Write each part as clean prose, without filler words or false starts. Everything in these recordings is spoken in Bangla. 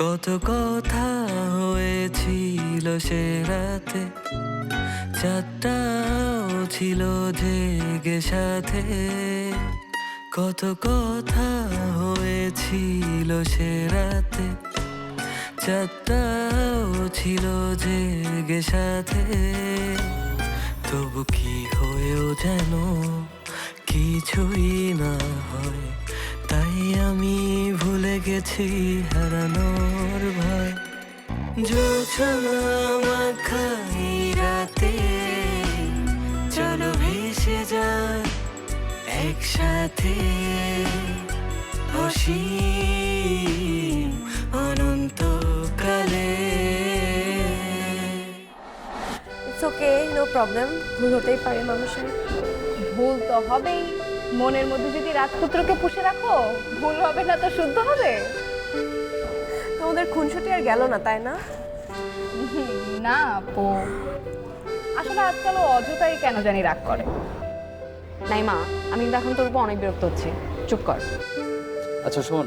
কত কথা হয়েছিল সে রাতে, চাঁদটাও ছিল জেগে সাথে। কত কথা হয়েছিল সে রাতে, চাঁদটাও ছিল জেগে সাথে। তবু কি হয়েও যেন কিছুই না হয়, তাই আমি ভুলে গেছি হারানোর ভয়। জোছনা মাখাই রাতে, চলো ভেসে যায় একসাথে, অসীম অনন্তকালে। It's okay, no problem. ভুল হতেই পারে মানুষের। ভুল তো হবেই। মনের মধ্যে যদি রাজপুত্রকে পুষে রাখো, ভুল হবে না তো শুদ্ধ হবে। তোমাদের খুনসুটি আর গেল না, তাই না? না আপু, আসলে আজকাল ও অযথাই কেন জানি রাগ করে। নাইমা, আমি কিন্তু এখন তোর উপর অনেক বিরক্ত হচ্ছি। চুপ কর। আচ্ছা শোন,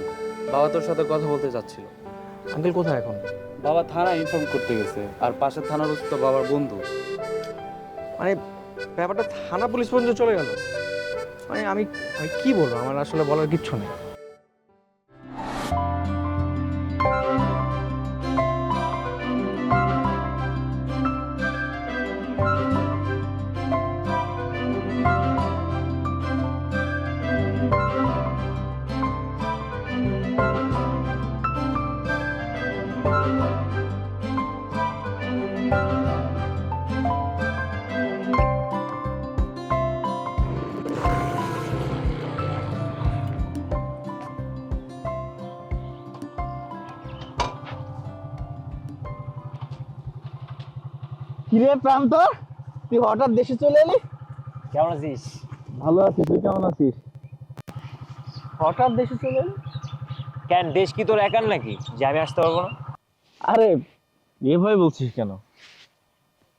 বাবা তোর সাথে কথা বলতে চাচ্ছিল। আঙ্কেল কোথায় এখন? বাবা থানা ইনফর্ম করতে গেছে, আর পাশের থানার হচ্ছে তো বাবার বন্ধু। মানে ব্যাপারটা থানা পুলিশ পর্যন্ত চলে গেল। মানে আমি আমি কি বলবো, আমার আসলে বলার কিচ্ছু নেই। কিরে প্রান্ত, তুই হঠাৎ দেশে চলে এলি? কেমন আছিস? ভালো আছি, তুই কেমন আছিস? হঠাৎ দেশে চলে এলি? কেন, দেশ কি তোর একার নাকি যে আমি আসতে পারবো না? আরে এভাবে বলছিস কেন?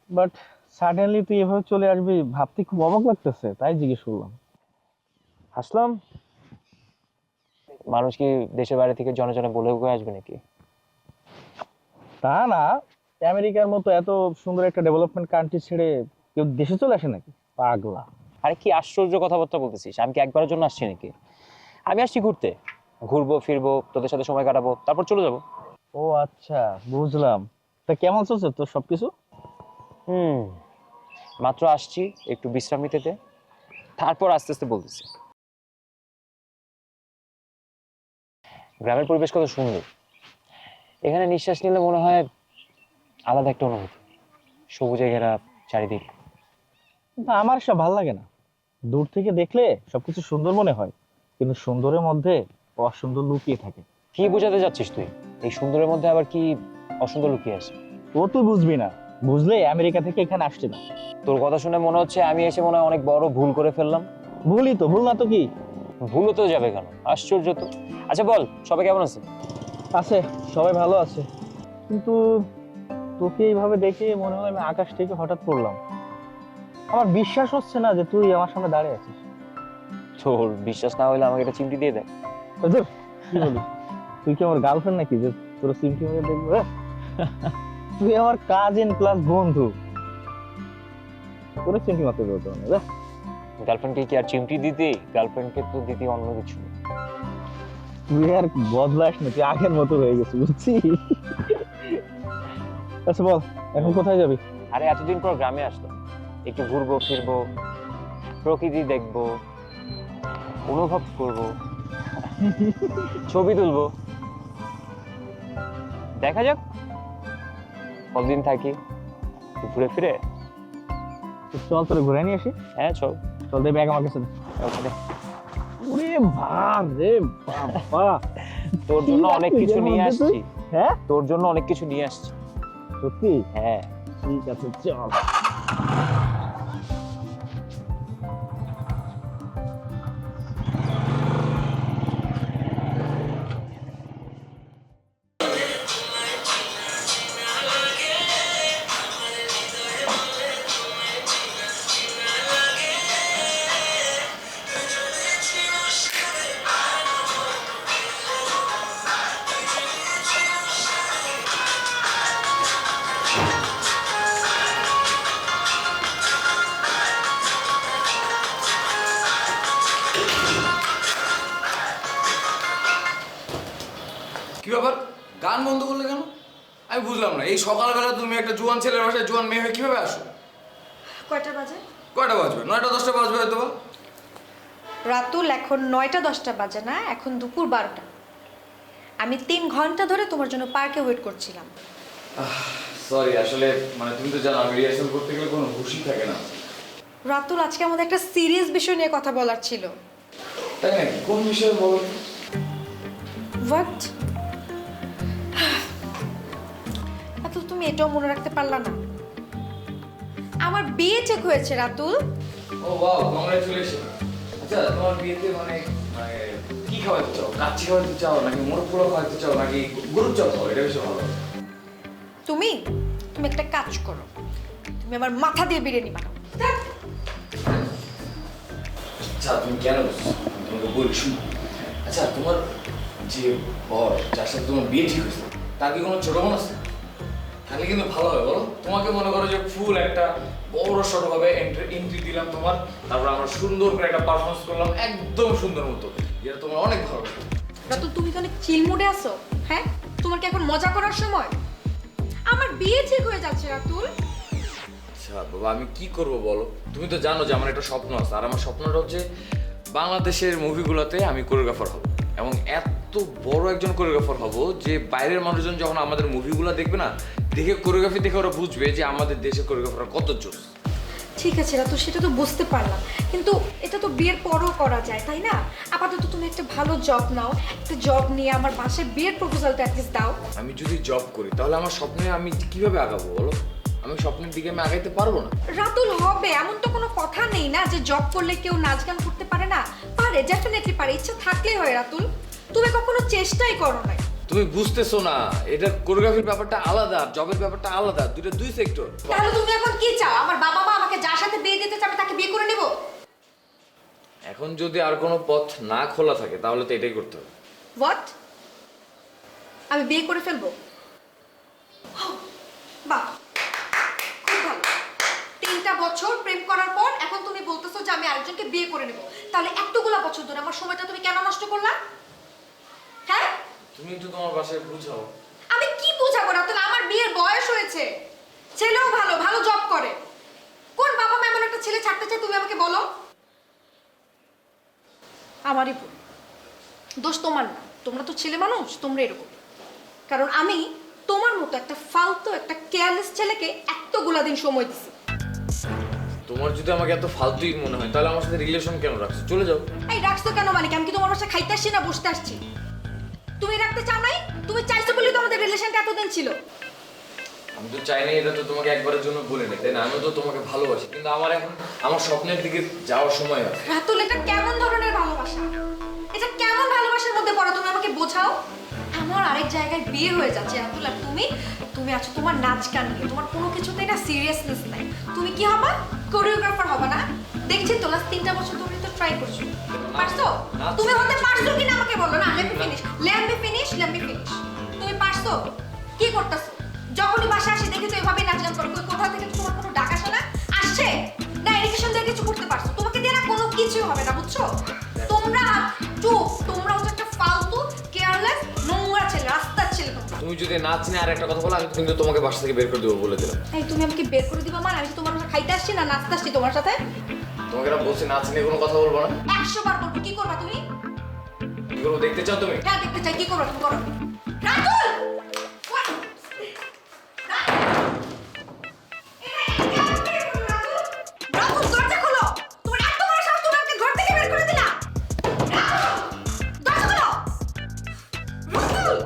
বাট সাডেনলি তুই এভাবে চলে আসবি ভাবতে খুব অবাক লাগতেছে, তাই জিজ্ঞেস করলাম। আসলাম। মানুষ কি দেশের বাইরে থেকে জনে জনে বলে উঠে আসবে নাকি? তা না, আমেরিকার মতো এত সুন্দর একটা ডেভেলপমেন্ট কান্ট্রি ছেড়ে কেউ দেশে চলে আসে নাকি? পাগলা। আরে কি আশ্চর্য কথাবার্তা বলতেছিস! আমি কি একবারের জন্য আসছি নাকি? আমি আসছি ঘুরতে, ঘুরবো ফিরবো, তোদের সাথে সময় কাটাবো, তারপর চলে যাবো। ও আচ্ছা, বুঝলাম। তা কেমন চলছে তোর সবকিছু? মাত্র আসছি, একটু বিশ্রাম নিতে দে, তারপর আস্তে আস্তে বলতেছি। গ্রামের পরিবেশ কত সুন্দর! এখানে নিঃশ্বাস নিলে মনে হয় আলাদা একটা অনুভূতি। সবুজে ঘেরা চারিদিক। কিন্তু আমার সব ভালো লাগে না। দূর থেকে দেখলে সবকিছু সুন্দর মনে হয়, কিন্তু সুন্দরের মধ্যে অসুন্দর লুকিয়ে থাকে। কি বোঝাতে যাচ্ছিস তুই? এই সুন্দরের মধ্যে আবার কি অসুন্দর লুকিয়ে আছে? ও তুই বুঝবি না, বুঝলে আমেরিকা থেকে এখানে আসছে না। তোর কথা শুনে মনে হচ্ছে আমি এসে মনে হয় অনেক বড় ভুল করে ফেললাম। ভুলই তো, ভুল না তো কি? ভুল হতেও যাবে কেন? আশ্চর্য তো। আচ্ছা বল, সবাই কেমন আছে? আছে, সবাই ভালো আছে। কিন্তু তোকে এইভাবে দেখে মনে হয় আমি আকাশ থেকে হঠাৎ পড়লাম। আমার বিশ্বাস হচ্ছে না যে তুই আমার সামনে দাঁড়িয়ে আছিস। তোর বিশ্বাস না হলে আমাকে একটা চিমটি দিয়ে দেয়। ধুর, কি বলিস? তুই কি আমার গার্লফ্রেন্ড নাকি যে তোর সিমটি মেরে দেখবো? তুই আমার কাজিন প্লাস বন্ধু, তোর সিমটি মারতে দেবো না। গার্লফ্রেন্ডকে কি আর চিমটি দিতে? গার্লফ্রেন্ডকে তো দিতে অন্য কিছু। তুই আর বদলাস না, তুই আগের মতো হয়ে গেছিস, বুঝছিস? আচ্ছা বল, এখন কোথায় যাবি? আরে এতদিন পর গ্রামে আসলাম, একটু ঘুরবো ফিরবো, প্রকৃতি দেখবো, অনুভব করবো, ছবি তুলবো। দেখা যাক কতদিন থাকি, ঘুরে ফিরে। চল তোরে ঘুরে নিয়ে আসি। হ্যাঁ চল। চল, দে ব্যাগ আমার কাছে দে। ওখানে ওরে বাপ রে বাবা, তোর জন্য অনেক কিছু নিয়ে আসছি। হ্যাঁ তোর জন্য অনেক কিছু নিয়ে আসছি। সত্যি? হ্যাঁ ঠিক আছে, চল। গান বন্ধ করলে কেন? আমি বুঝলাম না, এই সকালবেলা তুমি একটা জোয়ান ছেলের বাসায় জোয়ান মেয়ে হয়ে কিভাবে আসো? কয়টা বাজে? কয়টা বাজবে? 9টা 10টা বাজবে হয়তো। রাতুল, এখন 9টা 10টা বাজে না, এখন দুপুর 12টা। আমি 3 ঘন্টা ধরে তোমার জন্য পার্কে ওয়েট করছিলাম। সরি, আসলে মানে তুমি তো জানো আমি রিহার্সাল করতে গেলে কোনো হুশই থাকে না। রাতুল, আজকে আমাদের একটা সিরিয়াস বিষয় নিয়ে কথা বলার ছিল। তাই নাকি? কোন বিষয়ে বলো? হোয়াট? রাতুল, তুমি এটাও মনে রাখতে পারলা না? আমার বিয়ে ঠিক হয়েছে রাতুল। ও ওয়াও, কংগ্রাচুলেশন। আচ্ছা, তোমার বিয়েতে মানে মানে কি খাওয়াতে চাও? কাচ্চি খাওয়াতে চাও নাকি মোরগ পোলাও খাওয়াতে চাও নাকি গরুর চপ খাও? এটা বেশি ভালো। তুমি তুমি একটা কাজ করো, তুমি আমার মাথা দিয়ে বিরিয়ানি বানাও। আচ্ছা, তুমি কেন বলছো? আমি তোমাকে বলি, শুনো। আচ্ছা, তোমার যে বর যার সাথে তোমার বিয়ে ঠিক হয়েছে তার কি কোনো ছোট বোন আছে? তাহলে কিন্তু ভালো হবে, বলো। তোমাকে মনে করো যে ফুল একটা বড় সড়ো ভাবে এন্ট্রি দিলাম তোমার, তারপর আমরা সুন্দর করে একটা পারফরমেন্স করলাম একদম সুন্দর মতো, যেটা তোমার অনেক ভালো লাগবে। রাতুল, তুমি কি অনেক চিল মুডে আছো? হ্যাঁ, তোমার কি এখন মজা করার সময়? আমার বিয়ে ঠিক হয়ে যাচ্ছে রাতুল। আচ্ছা বাবা, আমি কি করব বলো? তুমি তো জানো যে আমার একটা স্বপ্ন আছে, আর আমার স্বপ্নটা হচ্ছে বাংলাদেশের মুভিগুলোতে আমি কোরিওগ্রাফার হব, এবং এত বড় একজন কোরিওগ্রাফার হব যে বাইরের মানুষজন যখন আমাদের মুভিগুলো দেখবে না, দেখে কোরিওগ্রাফি দেখে ওরা বুঝবে যে আমাদের দেশের কোরিওগ্রাফার কত জোস। ঠিক আছে রাতুল, সেটা তো বুঝতে পারলাম, কিন্তু এটা তো বিয়ের পরও করা যায়, তাই না? আপাতত তুমি একটা ভালো জব নাও, একটা জব নিয়ে আমার বাসায় বিয়ের প্রপোজালটা অ্যাটলিস্ট দাও। আমি যদি জব করি তাহলে আমার স্বপ্নে আমি কিভাবে আগাবো বলো? আমি স্বপ্নের দিকে আমি আগাইতে পারবো না। রাতুল, হবে এমন তো কোনো কথা নেই না যে জব করলে কেউ নাচ গান করতে পারে না। পারে, ডেফিনেটলি পারে, ইচ্ছা থাকলেই হয় রাতুল। তুমি কখনো চেষ্টাই করো না। তুমি বুঝতেছো না, এটা কোরিওগ্রাফির ব্যাপারটা আলাদা, জবের ব্যাপারটা আলাদা, দুই সেক্টর। তাহলে তুমি এখন কি চাও? আমার বাবা মা আমাকে যার সাথে বিয়ে দিতে চাবে তাকে বিয়ে করে নেব? এখন যদি আর কোনো পথ না খোলা থাকে তাহলে তো এটাই করতে হবে। হোয়াট? আমি বিয়ে করে ফেলবো? বাহ, খুব ভালো। 3টা বছর প্রেম করার পর এখন তুমি বলতেছো যে আমি আরেকজনকে বিয়ে করে নেব। তাহলে এতগুলা বছর ধরে আমার সময়টা তুমি কেন নষ্ট করলা? হ্যাঁ, তুমি একটু তোমার বাসায় বুঝাও। আমি কি বোঝাবো না? তাহলে আমার বিয়ের বয়স হয়েছে, ছেলেও ভালো ভালো জব করে। কোন বাবা মা এমন একটা ছেলে ছাড়তে চায় তুমি আমাকে বলো? আমারই ভুল, দোষ তোমার না। তোমরা তো ছেলে মানুষ, তোমরা এরকম। কারণ আমি তোমার মতো একটা ফালতু একটা কেয়ারলেস ছেলেকে এতগুলা দিন সময় দিছি। তোমার যদি আমাকে এত ফালতুই মনে হয় তাহলে আমার সাথে রিলেশন কেন রাখছো? চলে যাও। এই রাখছো কেন মানে কি? আমি কি তোমার বাসায় খাইতে আসছি না বসতে আসছি? তুমি রাখতে চাও নাই, তুমি চাইছো বলেই তো আমাদের রিলেশনটা এতদিন ছিল। আমি তো চাই না, এটা তো তোমাকে একবারের জন্য বলে নি, তাই না? আমি তো তোমাকে ভালোবাসি, কিন্তু আমার এখন আমার স্বপ্নের দিকে যাওয়ার সময় আছে। রাতুল, এটা কেমন ধরনের ভালোবাসা? এটা কেমন ভালোবাসার মধ্যে পড়ো? তুমি আমাকে বোঝাও। আমার আরেক জায়গায় বিয়ে হয়ে যাচ্ছে রাতুল, আর তুমি আছো তোমার নাচ গান নিয়ে, তোমার কোনো কিছুতেই না সিরিয়াসনেস নাই। তুমি কি হবা? কোরিওগ্রাফার হবা না? দেখছি তো লাস্ট 3টা বছর ধরে তো ট্রাই করছো। পারছো? তুমি হতে পারছো কিনা আমাকে বলো না। Let me finish. তুমি পারছো? কি করতেছো? যখনই বাসা আসি দেখি তো এভাবেই নাচ গান করো। কোথা থেকে তোমার কোনো ডাক আসে না? আসছে না? এডুকেশন দিয়ে কিছু করতে পারছো? তোমাকে দিয়ে না কোনো কিছুই হবে না, বুঝছো? তোমরা চুপ, তোমরা হচ্ছে একটা ফালতু কেয়ারলেস নোংরা ছেলে, রাস্তার ছেলে তোমরা। তুমি যদি নাচ নিয়ে আর একটা কথা বলো আমি কিন্তু তোমাকে বাসা থেকে বের করে দেবো বলে দিলাম। এই তুমি আমাকে বের করে দিবা মানে? আমি কি তোমার সাথে খাইতে আসছি না নাচতে আসছি তোমার সাথে? তোমাকে না বলছি নাচ নিয়ে কোনো কথা বলবো না। 100 বার বলবো। কি করবা তুমি? কি করবো দেখতে চাও তুমি? হ্যাঁ, দেখতে চাই। কি করবা তুমি? করো। রাতুল! রাতুল, দরজা খোলো। তোমার এত বড় সাহস, তুমি আমাকে ঘর থেকে বের করে দিলা? দরজা খোলো। রাতুল!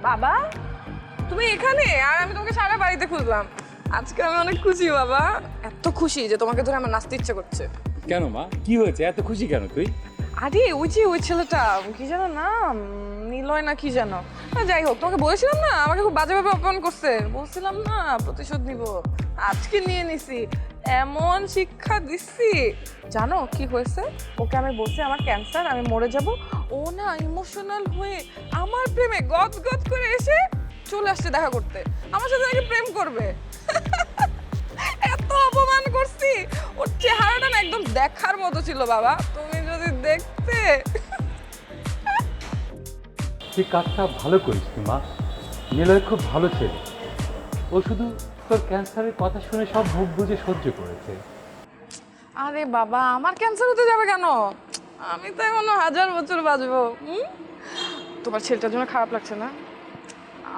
বাবা তুমি এখানে, আর আমি তোমাকে সারা বাড়িতে খুঁজলাম। আজকে আমি অনেক খুশি বাবা, এত খুশি যে তোমাকে ধরে আমার নাচতে ইচ্ছে করছে। কেন মা, কি হয়েছে? এত খুশি কেন তুই? আরে ওই ছেলেটা কি জানো নাম, নিলয় না কি জানো। যাই হোক, তোমাকে বলেছিলাম না আমাকে খুব বাজেভাবে অপমান করছে, বলছিলাম না প্রতিশোধ নিব, আজকে নিয়ে নিছি। এমন শিক্ষা দিচ্ছি, জানো কি হয়েছে? ওকে আমি বলছি আমার ক্যান্সার, আমি মরে যাব। ও না ইমোশনাল হয়ে আমার প্রেমে গদ গদ করে এসে চলে আসছে দেখা করতে, আমার সাথে নাকি প্রেম করবে। এত অপমান করছি, ওর চেহারাটা না একদম দেখার মতো ছিল বাবা, তুমি যদি দেখতে। তুই কাজটা ভালো করিস মা। নিলয় খুব ভালো ছেলে, ও শুধু তোর ক্যান্সারের কথা শুনে সব মুখ বুঝে সহ্য করেছে। আরে বাবা, আমার ক্যান্সার হতে যাবে কেন? আমি তো এখনো 1000 বছর বাঁচবো। তোমার ছেলেটার জন্য খারাপ লাগছে না?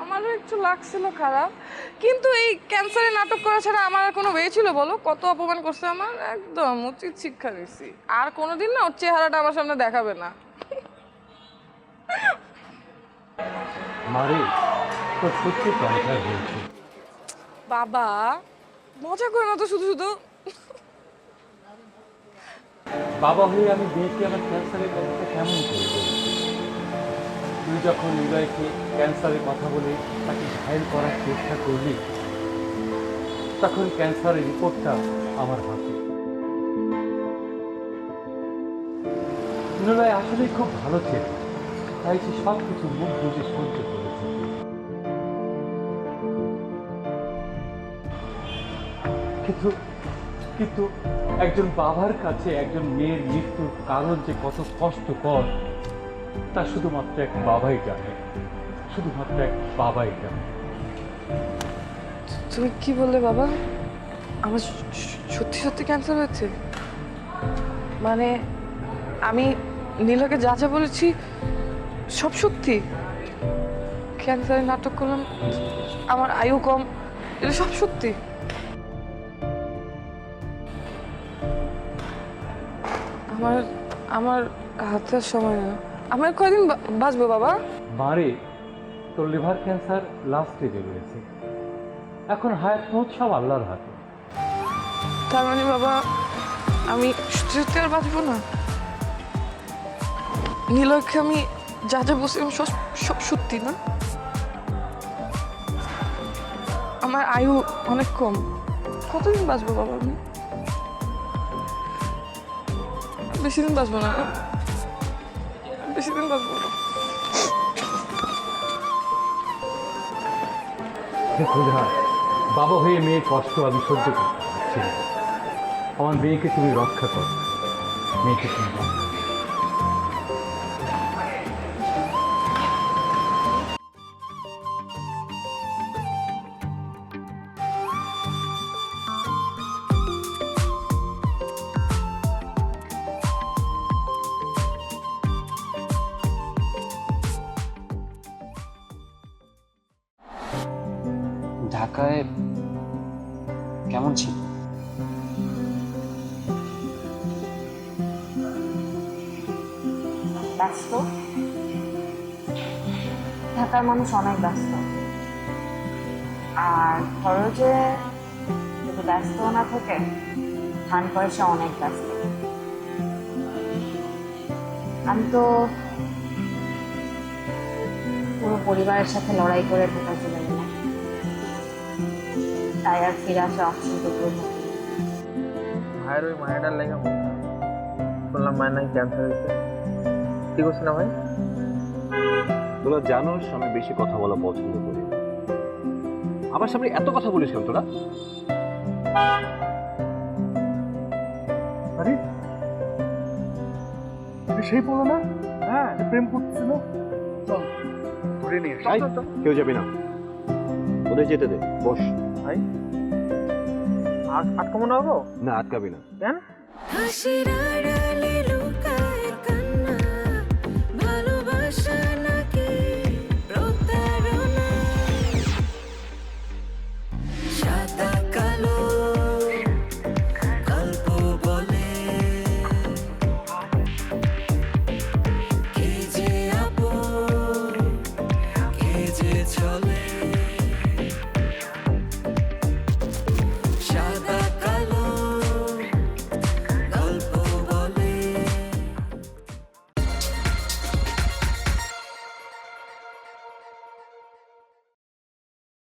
আমারও একটু লাগছিল খারাপ, কিন্তু এই ক্যান্সারে নাটক করা ছাড়া আমার আর কোনো ওয়ে ছিল বলো? কত অপমান করছে আমার, একদম উচিত শিক্ষা দিচ্ছি। আর কোনোদিন না ওর চেহারাটা আমার সামনে দেখাবে না। মারে, তোর সত্যি ক্যান্সার হয়েছে। বাবা মজা করে না তো শুধু শুধু। বাবা হয়ে আমি বিয়েকে আমার ক্যান্সারের কথাটা কেমন করে বলছি? তুই যখন নিলয়কে ক্যান্সারের কথা বলে তাকে ঘায়েল করার চেষ্টা করলি, তখন ক্যান্সারের রিপোর্টটা আমার হাতে। নিলয় আসলেই খুব ভালো ছিল, তাই সে সব কিছু মুখ বুঝে সহ্য করেছে। কিন্তু কিন্তু একজন বাবার কাছে একজন মেয়ের মৃত্যুর কারণ যে কত কষ্টকর, তা শুধুমাত্র এক বাবাই জানে, শুধুমাত্র এক বাবাই জানে। তুমি কি বললে বাবা? আমার সত্যি সত্যি ক্যান্সার হয়েছে? মানে আমি নীলাকে যা যা বলেছি সব সত্যি? ক্যান্সারের নাটক করলাম, আমার আয়ু কম, এটা সব সত্যি? আমার আমার হাতের সময় না। আমার কয়দিন বাঁচবো বাবা? মারে, তোর লিভার ক্যান্সার লাস্ট স্টেজে রয়েছে, এখন হায়াত মত সব আল্লাহর হাতে। তার মানে বাবা আমি সত্যি সত্যি আর বাঁচবো না? নীলয়কে আমি যা যা বলছিলাম সব সত্যি না? আমার আয়ু অনেক কম, কতদিন বাঁচবো বাবা আমি? বেশি দিন বাঁচবো না, বেশি দিন বাঁচবো না। দেখো যা, বাবা হয়ে মেয়ের কষ্ট আমি সহ্য করতে পারছি না। আমার মেয়েকে তুমি রক্ষা করো, মেয়েকে তুমি রক্ষা করো। ঢাকায় কেমন ছিল? ব্যস্ত, ঢাকার মানুষ অনেক ব্যস্ত, আর খরচে যদি ব্যস্ত না থাকে ধান পয়সা অনেক ব্যস্ত। আমি তো পুরো পরিবারের সাথে লড়াই করে ঢাকা চলে গেলাম, তাই আর ফিরে আসা অপশন তো ভাইয়ের ওই মায়েরার লেগে বললাম মায়ের নাকি ক্যান্সার হয়েছে, ঠিক আছে না ভাই? তোরা জানোস আমি বেশি কথা বলা পছন্দ করি, আমার সামনে এত কথা বলিস কেন তোরা? আরে সেই বলো না, হ্যাঁ প্রেম করতেছিল, চল ধরে নিয়ে আয়, কেউ যাবি না, ওদের যেতে দে, বস। ভাই আটকাবো না? না, আটকাবি না। কেন? হাসির